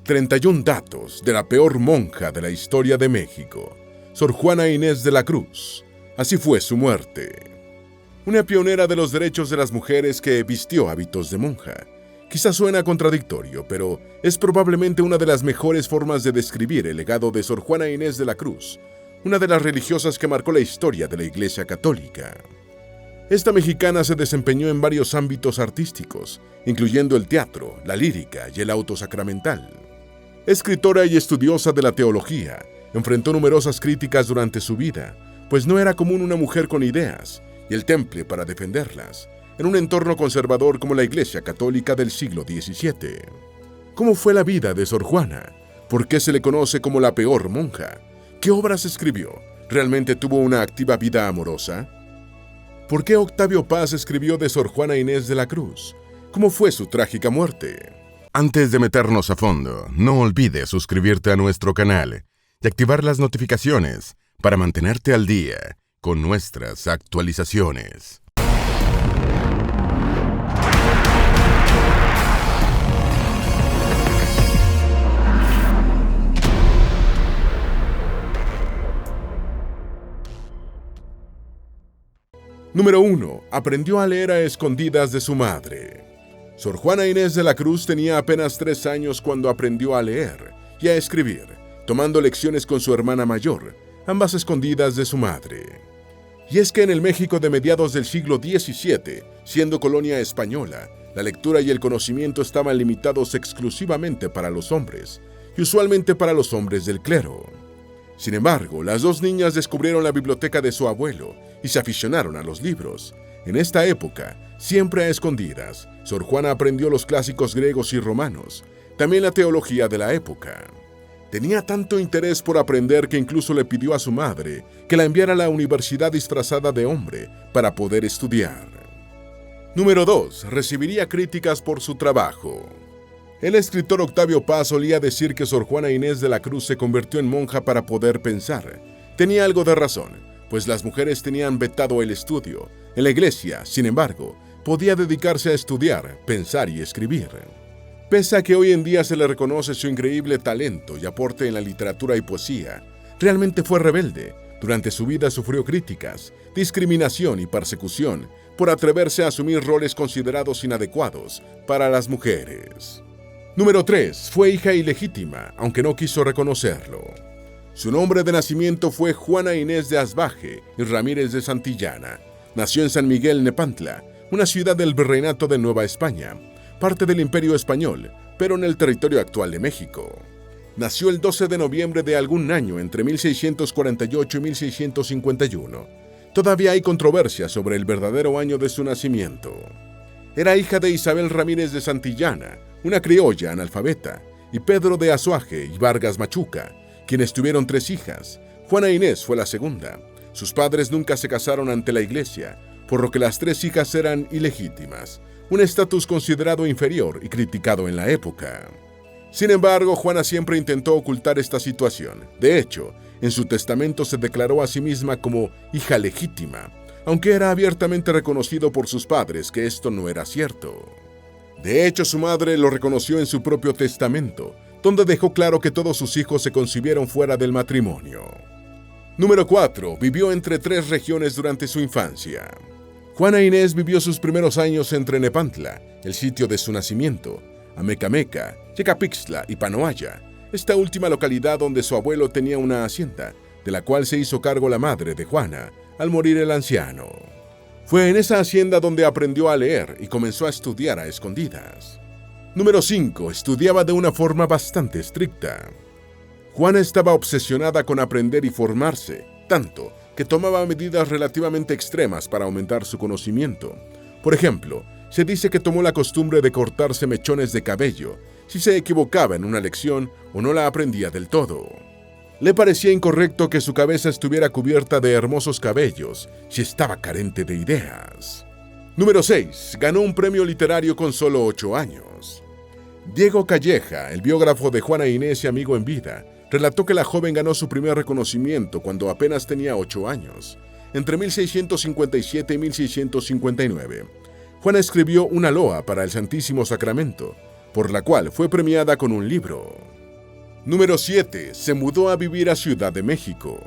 31 datos de la peor monja de la historia de México, Sor Juana Inés de la Cruz. Así fue su muerte. Una pionera de los derechos de las mujeres que vistió hábitos de monja. Quizás suena contradictorio, pero es probablemente una de las mejores formas de describir el legado de Sor Juana Inés de la Cruz, una de las religiosas que marcó la historia de la Iglesia Católica. Esta mexicana se desempeñó en varios ámbitos artísticos, incluyendo el teatro, la lírica y el auto sacramental. Escritora y estudiosa de la teología, enfrentó numerosas críticas durante su vida, pues no era común una mujer con ideas y el temple para defenderlas, en un entorno conservador como la Iglesia Católica del siglo XVII. ¿Cómo fue la vida de Sor Juana? ¿Por qué se le conoce como la peor monja? ¿Qué obras escribió? ¿Realmente tuvo una activa vida amorosa? ¿Por qué Octavio Paz escribió de Sor Juana Inés de la Cruz? ¿Cómo fue su trágica muerte? Antes de meternos a fondo, no olvides suscribirte a nuestro canal y activar las notificaciones para mantenerte al día con nuestras actualizaciones. Número 1. Aprendió a leer a escondidas de su madre. Sor Juana Inés de la Cruz tenía apenas 3 años cuando aprendió a leer y a escribir, tomando lecciones con su hermana mayor, ambas escondidas de su madre. Y es que en el México de mediados del siglo XVII, siendo colonia española, la lectura y el conocimiento estaban limitados exclusivamente para los hombres, y usualmente para los hombres del clero. Sin embargo, las dos niñas descubrieron la biblioteca de su abuelo y se aficionaron a los libros. En esta época, siempre a escondidas, Sor Juana aprendió los clásicos griegos y romanos, también la teología de la época. Tenía tanto interés por aprender que incluso le pidió a su madre que la enviara a la universidad disfrazada de hombre para poder estudiar. Número 2. Recibiría críticas por su trabajo. El escritor Octavio Paz solía decir que Sor Juana Inés de la Cruz se convirtió en monja para poder pensar. Tenía algo de razón, pues las mujeres tenían vetado el estudio. En la iglesia, sin embargo, podía dedicarse a estudiar, pensar y escribir. Pese a que hoy en día se le reconoce su increíble talento y aporte en la literatura y poesía, realmente fue rebelde. Durante su vida sufrió críticas, discriminación y persecución por atreverse a asumir roles considerados inadecuados para las mujeres. Número 3. Fue hija ilegítima, aunque no quiso reconocerlo. Su nombre de nacimiento fue Juana Inés de Asbaje y Ramírez de Santillana. Nació en San Miguel Nepantla, una ciudad del Virreinato de Nueva España, parte del Imperio Español, pero en el territorio actual de México. Nació el 12 de noviembre de algún año entre 1648 y 1651. Todavía hay controversia sobre el verdadero año de su nacimiento. Era hija de Isabel Ramírez de Santillana, una criolla analfabeta, y Pedro de Azuaje y Vargas Machuca, quienes tuvieron 3 hijas. Juana Inés fue la segunda. Sus padres nunca se casaron ante la iglesia, por lo que las 3 hijas eran ilegítimas, un estatus considerado inferior y criticado en la época. Sin embargo, Juana siempre intentó ocultar esta situación. De hecho, en su testamento se declaró a sí misma como hija legítima, aunque era abiertamente reconocido por sus padres que esto no era cierto. De hecho, su madre lo reconoció en su propio testamento, donde dejó claro que todos sus hijos se concibieron fuera del matrimonio. Número 4. Vivió entre 3 regiones durante su infancia. Juana Inés vivió sus primeros años entre Nepantla, el sitio de su nacimiento, Amecameca, Yecapixtla y Panoaya, esta última localidad donde su abuelo tenía una hacienda, de la cual se hizo cargo la madre de Juana al morir el anciano. Fue en esa hacienda donde aprendió a leer y comenzó a estudiar a escondidas. Número 5. Estudiaba de una forma bastante estricta. Juana estaba obsesionada con aprender y formarse, tanto que tomaba medidas relativamente extremas para aumentar su conocimiento. Por ejemplo, se dice que tomó la costumbre de cortarse mechones de cabello si se equivocaba en una lección o no la aprendía del todo. Le parecía incorrecto que su cabeza estuviera cubierta de hermosos cabellos si estaba carente de ideas. Número 6. Ganó un premio literario con solo 8 años. Diego Calleja, el biógrafo de Juana Inés y amigo en vida, relató que la joven ganó su primer reconocimiento cuando apenas tenía 8 años, entre 1657 y 1659. Juana escribió una loa para el Santísimo Sacramento, por la cual fue premiada con un libro. Número 7. Se mudó a vivir a Ciudad de México.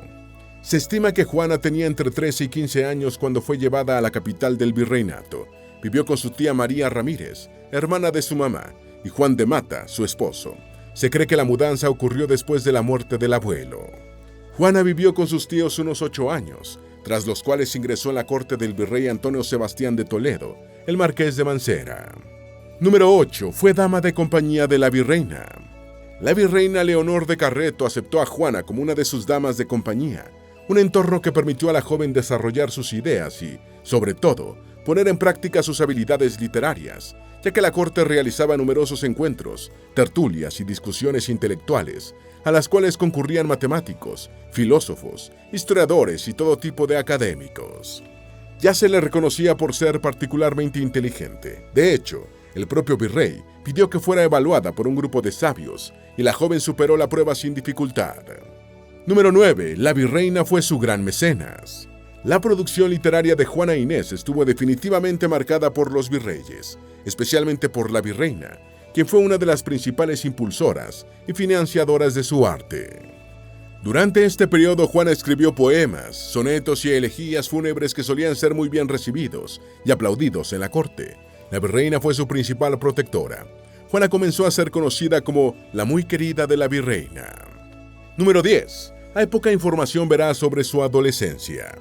Se estima que Juana tenía entre 13 y 15 años cuando fue llevada a la capital del virreinato. Vivió con su tía María Ramírez, hermana de su mamá, y Juan de Mata, su esposo. Se cree que la mudanza ocurrió después de la muerte del abuelo. Juana vivió con sus tíos unos 8 años, tras los cuales ingresó en la corte del virrey Antonio Sebastián de Toledo, el marqués de Mancera. Número 8. Fue dama de compañía de la virreina. La virreina Leonor de Carreto aceptó a Juana como una de sus damas de compañía, un entorno que permitió a la joven desarrollar sus ideas y, sobre todo, poner en práctica sus habilidades literarias, ya que la corte realizaba numerosos encuentros, tertulias y discusiones intelectuales, a las cuales concurrían matemáticos, filósofos, historiadores y todo tipo de académicos. Ya se le reconocía por ser particularmente inteligente. De hecho, el propio virrey pidió que fuera evaluada por un grupo de sabios, y la joven superó la prueba sin dificultad. Número 9. La virreina fue su gran mecenas. La producción literaria de Juana Inés estuvo definitivamente marcada por los virreyes, especialmente por la virreina, quien fue una de las principales impulsoras y financiadoras de su arte. Durante este periodo, Juana escribió poemas, sonetos y elegías fúnebres que solían ser muy bien recibidos y aplaudidos en la corte. La virreina fue su principal protectora. Juana comenzó a ser conocida como la muy querida de la virreina. Número 10. Hay poca información veraz sobre su adolescencia.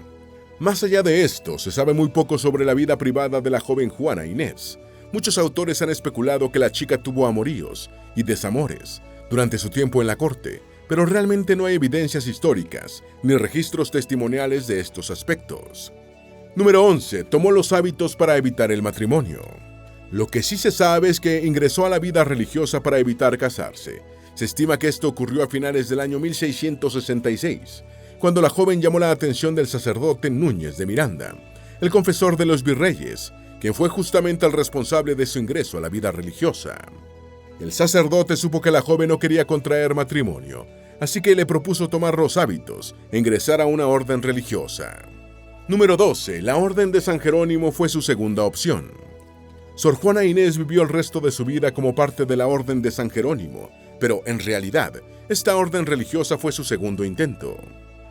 Más allá de esto, se sabe muy poco sobre la vida privada de la joven Juana Inés. Muchos autores han especulado que la chica tuvo amoríos y desamores durante su tiempo en la corte, pero realmente no hay evidencias históricas ni registros testimoniales de estos aspectos. Número 11. Tomó los hábitos para evitar el matrimonio. Lo que sí se sabe es que ingresó a la vida religiosa para evitar casarse. Se estima que esto ocurrió a finales del año 1666, cuando la joven llamó la atención del sacerdote Núñez de Miranda, el confesor de los virreyes, quien fue justamente el responsable de su ingreso a la vida religiosa. El sacerdote supo que la joven no quería contraer matrimonio, así que le propuso tomar los hábitos e ingresar a una orden religiosa. Número 12. La Orden de San Jerónimo fue su segunda opción. Sor Juana Inés vivió el resto de su vida como parte de la Orden de San Jerónimo, pero en realidad, esta orden religiosa fue su segundo intento.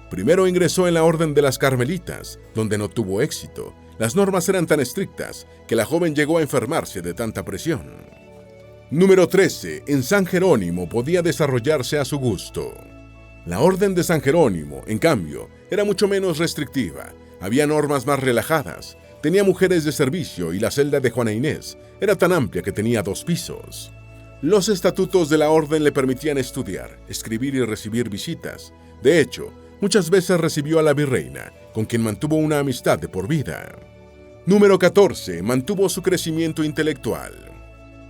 Primero ingresó en la Orden de las Carmelitas, donde no tuvo éxito. Las normas eran tan estrictas que la joven llegó a enfermarse de tanta presión. Número 13. En San Jerónimo podía desarrollarse a su gusto. La Orden de San Jerónimo, en cambio, era mucho menos restrictiva. Había normas más relajadas, tenía mujeres de servicio y la celda de Juana Inés era tan amplia que tenía 2 pisos. Los estatutos de la orden le permitían estudiar, escribir y recibir visitas. De hecho, muchas veces recibió a la virreina, con quien mantuvo una amistad de por vida. Número 14. Mantuvo su crecimiento intelectual.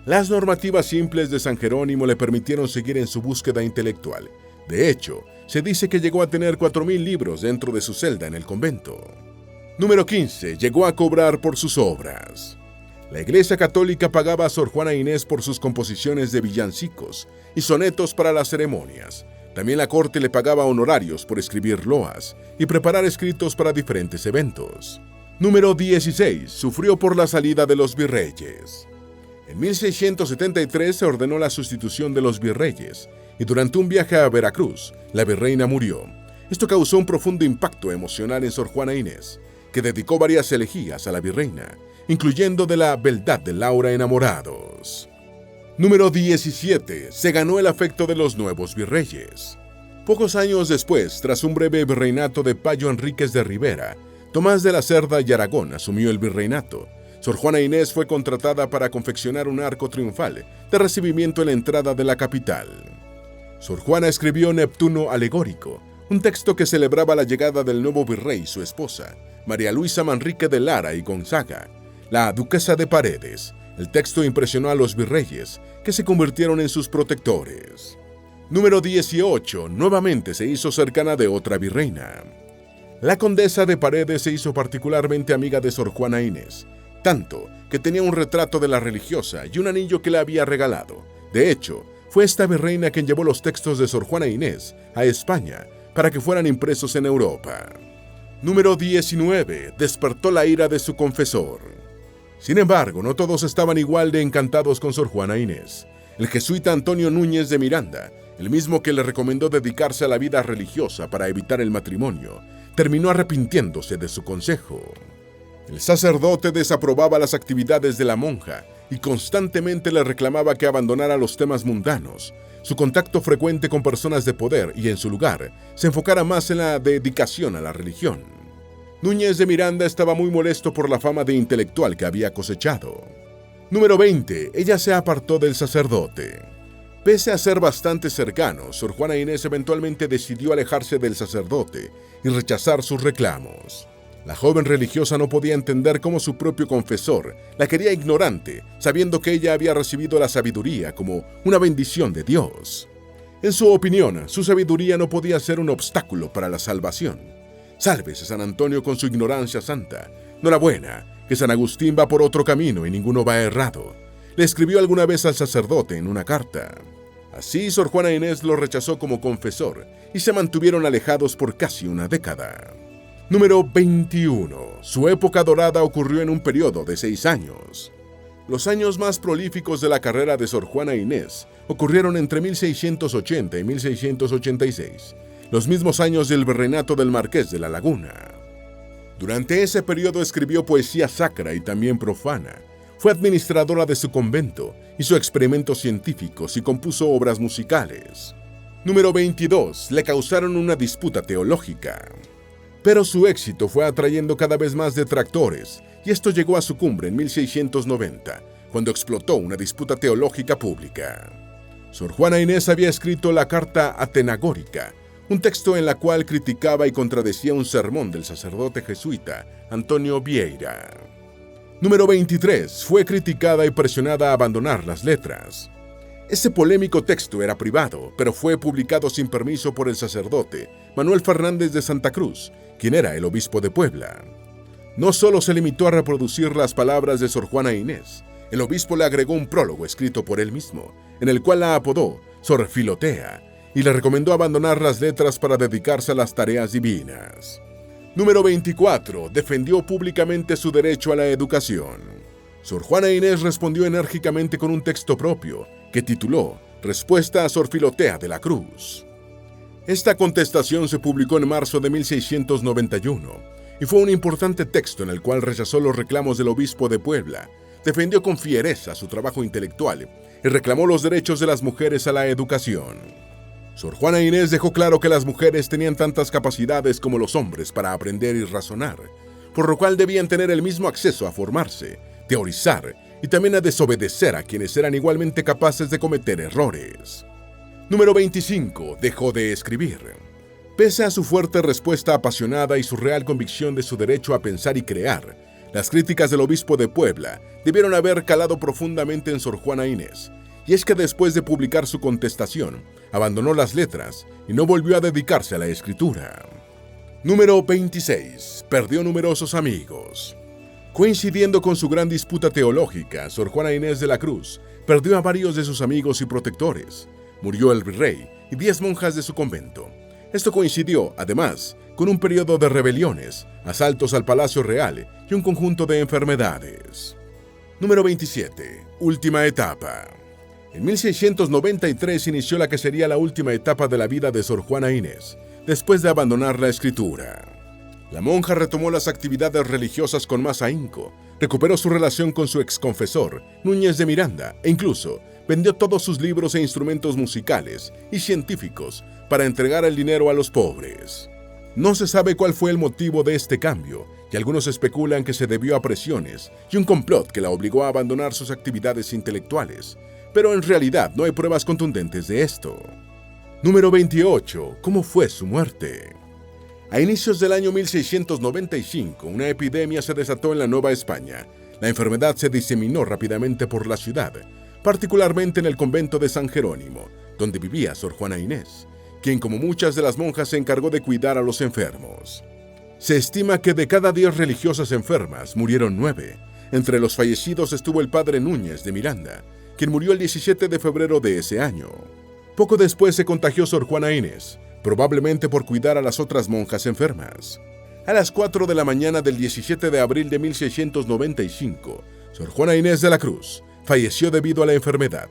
Las normativas simples de San Jerónimo le permitieron seguir en su búsqueda intelectual. De hecho, se dice que llegó a tener 4.000 libros dentro de su celda en el convento. Número 15. Llegó a cobrar por sus obras. La Iglesia Católica pagaba a Sor Juana Inés por sus composiciones de villancicos y sonetos para las ceremonias. También la corte le pagaba honorarios por escribir loas y preparar escritos para diferentes eventos. Número 16. Sufrió por la salida de los virreyes. En 1673 se ordenó la sustitución de los virreyes y durante un viaje a Veracruz, la virreina murió. Esto causó un profundo impacto emocional en Sor Juana Inés, que dedicó varias elegías a la virreina, incluyendo de la beldad de Laura enamorados. Número 17. Se ganó el afecto de los nuevos virreyes. Pocos años después, tras un breve virreinato de Payo Enríquez de Rivera, Tomás de la Cerda y Aragón asumió el virreinato. Sor Juana Inés fue contratada para confeccionar un arco triunfal de recibimiento en la entrada de la capital. Sor Juana escribió Neptuno Alegórico, un texto que celebraba la llegada del nuevo virrey y su esposa, María Luisa Manrique de Lara y Gonzaga, la duquesa de Paredes. El texto impresionó a los virreyes, que se convirtieron en sus protectores. Número 18. Nuevamente se hizo cercana de otra virreina. La condesa de Paredes se hizo particularmente amiga de Sor Juana Inés, tanto que tenía un retrato de la religiosa y un anillo que le había regalado. De hecho, fue esta virreina quien llevó los textos de Sor Juana Inés a España para que fueran impresos en Europa. Número 19. Despertó la ira de su confesor. Sin embargo, no todos estaban igual de encantados con Sor Juana Inés. El jesuita Antonio Núñez de Miranda, el mismo que le recomendó dedicarse a la vida religiosa para evitar el matrimonio, terminó arrepintiéndose de su consejo. El sacerdote desaprobaba las actividades de la monja y constantemente le reclamaba que abandonara los temas mundanos, su contacto frecuente con personas de poder y, en su lugar, se enfocara más en la dedicación a la religión. Núñez de Miranda estaba muy molesto por la fama de intelectual que había cosechado. Número 20. Ella se apartó del sacerdote. Pese a ser bastante cercanos, Sor Juana Inés eventualmente decidió alejarse del sacerdote y rechazar sus reclamos. La joven religiosa no podía entender cómo su propio confesor la quería ignorante, sabiendo que ella había recibido la sabiduría como una bendición de Dios. En su opinión, su sabiduría no podía ser un obstáculo para la salvación. Sálvese San Antonio con su ignorancia santa. Enhorabuena, que San Agustín va por otro camino y ninguno va errado. Le escribió alguna vez al sacerdote en una carta. Así, Sor Juana Inés lo rechazó como confesor y se mantuvieron alejados por casi una década. Número 21. Su época dorada ocurrió en un periodo de 6 años. Los años más prolíficos de la carrera de Sor Juana Inés ocurrieron entre 1680 y 1686, los mismos años del virreinato del Marqués de la Laguna. Durante ese periodo escribió poesía sacra y también profana. Fue administradora de su convento, hizo experimentos científicos y compuso obras musicales. Número 22. Le causaron una disputa teológica. Pero su éxito fue atrayendo cada vez más detractores, y esto llegó a su cumbre en 1690, cuando explotó una disputa teológica pública. Sor Juana Inés había escrito la Carta Atenagórica, un texto en la cual criticaba y contradecía un sermón del sacerdote jesuita Antonio Vieira. Número 23. Fue criticada y presionada a abandonar las letras. Ese polémico texto era privado, pero fue publicado sin permiso por el sacerdote Manuel Fernández de Santa Cruz, quien era el obispo de Puebla. No solo se limitó a reproducir las palabras de Sor Juana Inés, el obispo le agregó un prólogo escrito por él mismo, en el cual la apodó Sor Filotea, y le recomendó abandonar las letras para dedicarse a las tareas divinas. Número 24. Defendió públicamente su derecho a la educación. Sor Juana Inés respondió enérgicamente con un texto propio, que tituló Respuesta a Sor Filotea de la Cruz. Esta contestación se publicó en marzo de 1691 y fue un importante texto en el cual rechazó los reclamos del obispo de Puebla, defendió con fiereza su trabajo intelectual y reclamó los derechos de las mujeres a la educación. Sor Juana Inés dejó claro que las mujeres tenían tantas capacidades como los hombres para aprender y razonar, por lo cual debían tener el mismo acceso a formarse, teorizar y también a desobedecer a quienes eran igualmente capaces de cometer errores. Número 25. Dejó de escribir. Pese a su fuerte respuesta apasionada y su real convicción de su derecho a pensar y crear, las críticas del obispo de Puebla debieron haber calado profundamente en Sor Juana Inés, y es que después de publicar su contestación, abandonó las letras y no volvió a dedicarse a la escritura. Número 26. Perdió numerosos amigos. Coincidiendo con su gran disputa teológica, Sor Juana Inés de la Cruz perdió a varios de sus amigos y protectores. Murió el virrey y 10 monjas de su convento. Esto coincidió, además, con un periodo de rebeliones, asaltos al Palacio Real y un conjunto de enfermedades. Número 27. Última etapa. En 1693 inició la que sería la última etapa de la vida de Sor Juana Inés, después de abandonar la escritura. La monja retomó las actividades religiosas con más ahínco, recuperó su relación con su exconfesor, Núñez de Miranda, e incluso vendió todos sus libros e instrumentos musicales y científicos para entregar el dinero a los pobres. No se sabe cuál fue el motivo de este cambio, y algunos especulan que se debió a presiones y un complot que la obligó a abandonar sus actividades intelectuales, pero en realidad no hay pruebas contundentes de esto. Número 28. ¿Cómo fue su muerte? A inicios del año 1695, una epidemia se desató en la Nueva España. La enfermedad se diseminó rápidamente por la ciudad, particularmente en el convento de San Jerónimo, donde vivía Sor Juana Inés, quien como muchas de las monjas se encargó de cuidar a los enfermos. Se estima que de cada 10 religiosas enfermas murieron 9. Entre los fallecidos estuvo el padre Núñez de Miranda, quien murió el 17 de febrero de ese año. Poco después se contagió Sor Juana Inés, probablemente por cuidar a las otras monjas enfermas. A las 4 de la mañana del 17 de abril de 1695, Sor Juana Inés de la Cruz falleció debido a la enfermedad.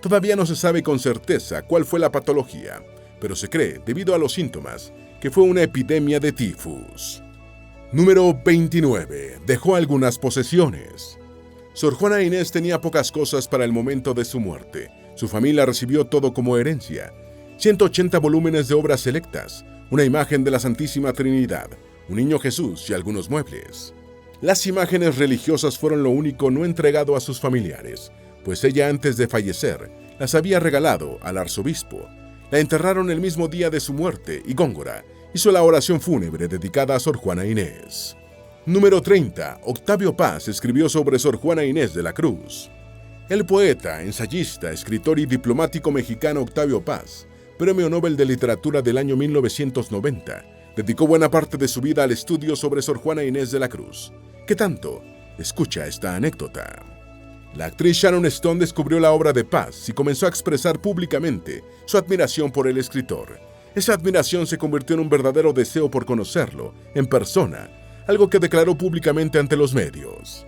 Todavía no se sabe con certeza cuál fue la patología, pero se cree, debido a los síntomas, que fue una epidemia de tifus. Número 29. Dejó algunas posesiones. Sor Juana Inés tenía pocas cosas para el momento de su muerte. Su familia recibió todo como herencia: 180 volúmenes de obras selectas, una imagen de la Santísima Trinidad, un niño Jesús y algunos muebles. Las imágenes religiosas fueron lo único no entregado a sus familiares, pues ella antes de fallecer las había regalado al arzobispo. La enterraron el mismo día de su muerte y Góngora hizo la oración fúnebre dedicada a Sor Juana Inés. Número 30. Octavio Paz escribió sobre Sor Juana Inés de la Cruz. El poeta, ensayista, escritor y diplomático mexicano Octavio Paz, Premio Nobel de Literatura del año 1990, dedicó buena parte de su vida al estudio sobre Sor Juana Inés de la Cruz. ¿Qué tanto? Escucha esta anécdota. La actriz Sharon Stone descubrió la obra de Paz y comenzó a expresar públicamente su admiración por el escritor. Esa admiración se convirtió en un verdadero deseo por conocerlo en persona, algo que declaró públicamente ante los medios.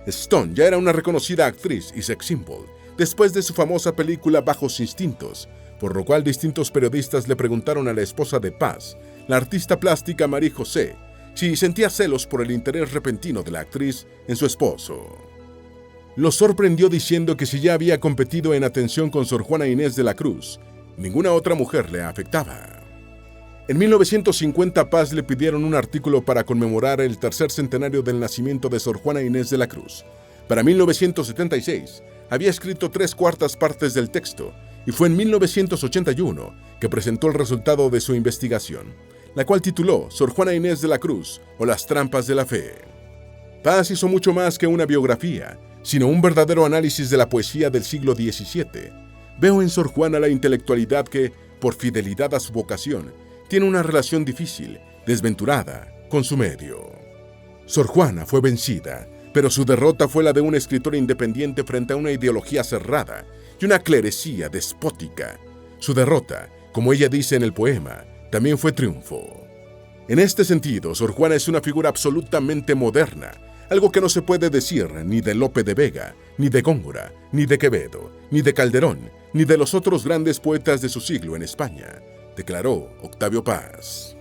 Stone ya era una reconocida actriz y sex symbol después de su famosa película Bajos Instintos, por lo cual distintos periodistas le preguntaron a la esposa de Paz, la artista plástica Marie José, si sentía celos por el interés repentino de la actriz en su esposo. Lo sorprendió diciendo que si ya había competido en atención con Sor Juana Inés de la Cruz, ninguna otra mujer le afectaba. En 1950 Paz le pidieron un artículo para conmemorar el tercer centenario del nacimiento de Sor Juana Inés de la Cruz. Para 1976 había escrito 3/4 partes del texto y fue en 1981 que presentó el resultado de su investigación, la cual tituló Sor Juana Inés de la Cruz o las trampas de la fe. Paz hizo mucho más que una biografía, sino un verdadero análisis de la poesía del siglo XVII. Veo en Sor Juana la intelectualidad que, por fidelidad a su vocación, tiene una relación difícil, desventurada, con su medio. Sor Juana fue vencida, pero su derrota fue la de un escritor independiente frente a una ideología cerrada y una clerecía despótica. Su derrota, como ella dice en el poema, también fue triunfo. En este sentido, Sor Juana es una figura absolutamente moderna, algo que no se puede decir ni de Lope de Vega, ni de Góngora, ni de Quevedo, ni de Calderón, ni de los otros grandes poetas de su siglo en España, declaró Octavio Paz.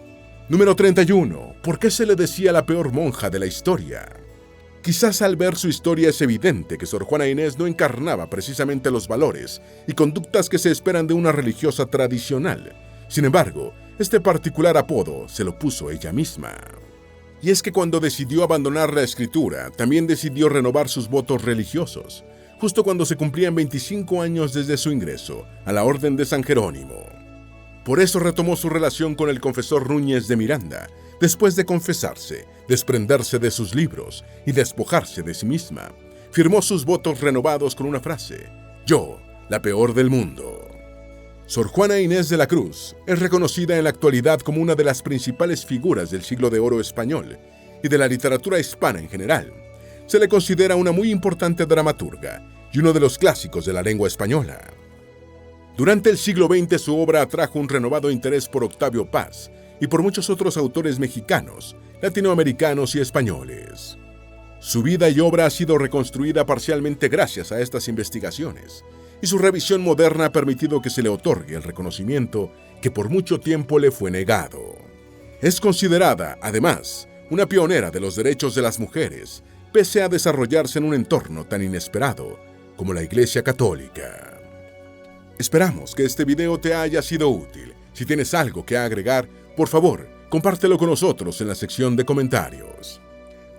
Número 31. ¿Por qué se le decía la peor monja de la historia? Quizás al ver su historia es evidente que Sor Juana Inés no encarnaba precisamente los valores y conductas que se esperan de una religiosa tradicional. Sin embargo, este particular apodo se lo puso ella misma. Y es que cuando decidió abandonar la escritura, también decidió renovar sus votos religiosos, justo cuando se cumplían 25 años desde su ingreso a la Orden de San Jerónimo. Por eso retomó su relación con el confesor Núñez de Miranda, después de confesarse, desprenderse de sus libros y despojarse de sí misma. Firmó sus votos renovados con una frase: yo, la peor del mundo. Sor Juana Inés de la Cruz es reconocida en la actualidad como una de las principales figuras del siglo de oro español y de la literatura hispana en general. Se le considera una muy importante dramaturga y uno de los clásicos de la lengua española. Durante el siglo XX su obra atrajo un renovado interés por Octavio Paz y por muchos otros autores mexicanos, latinoamericanos y españoles. Su vida y obra ha sido reconstruida parcialmente gracias a estas investigaciones, y su revisión moderna ha permitido que se le otorgue el reconocimiento que por mucho tiempo le fue negado. Es considerada, además, una pionera de los derechos de las mujeres, pese a desarrollarse en un entorno tan inesperado como la Iglesia Católica. Esperamos que este video te haya sido útil. Si tienes algo que agregar, por favor, compártelo con nosotros en la sección de comentarios.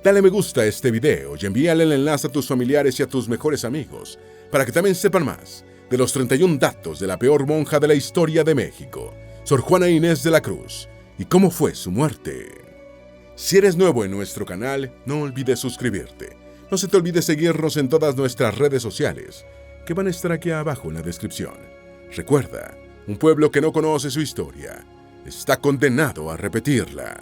Dale me gusta a este video y envíale el enlace a tus familiares y a tus mejores amigos, para que también sepan más de los 31 datos de la peor monja de la historia de México, Sor Juana Inés de la Cruz, y cómo fue su muerte. Si eres nuevo en nuestro canal, no olvides suscribirte. No se te olvide seguirnos en todas nuestras redes sociales, que van a estar aquí abajo en la descripción. Recuerda, un pueblo que no conoce su historia está condenado a repetirla.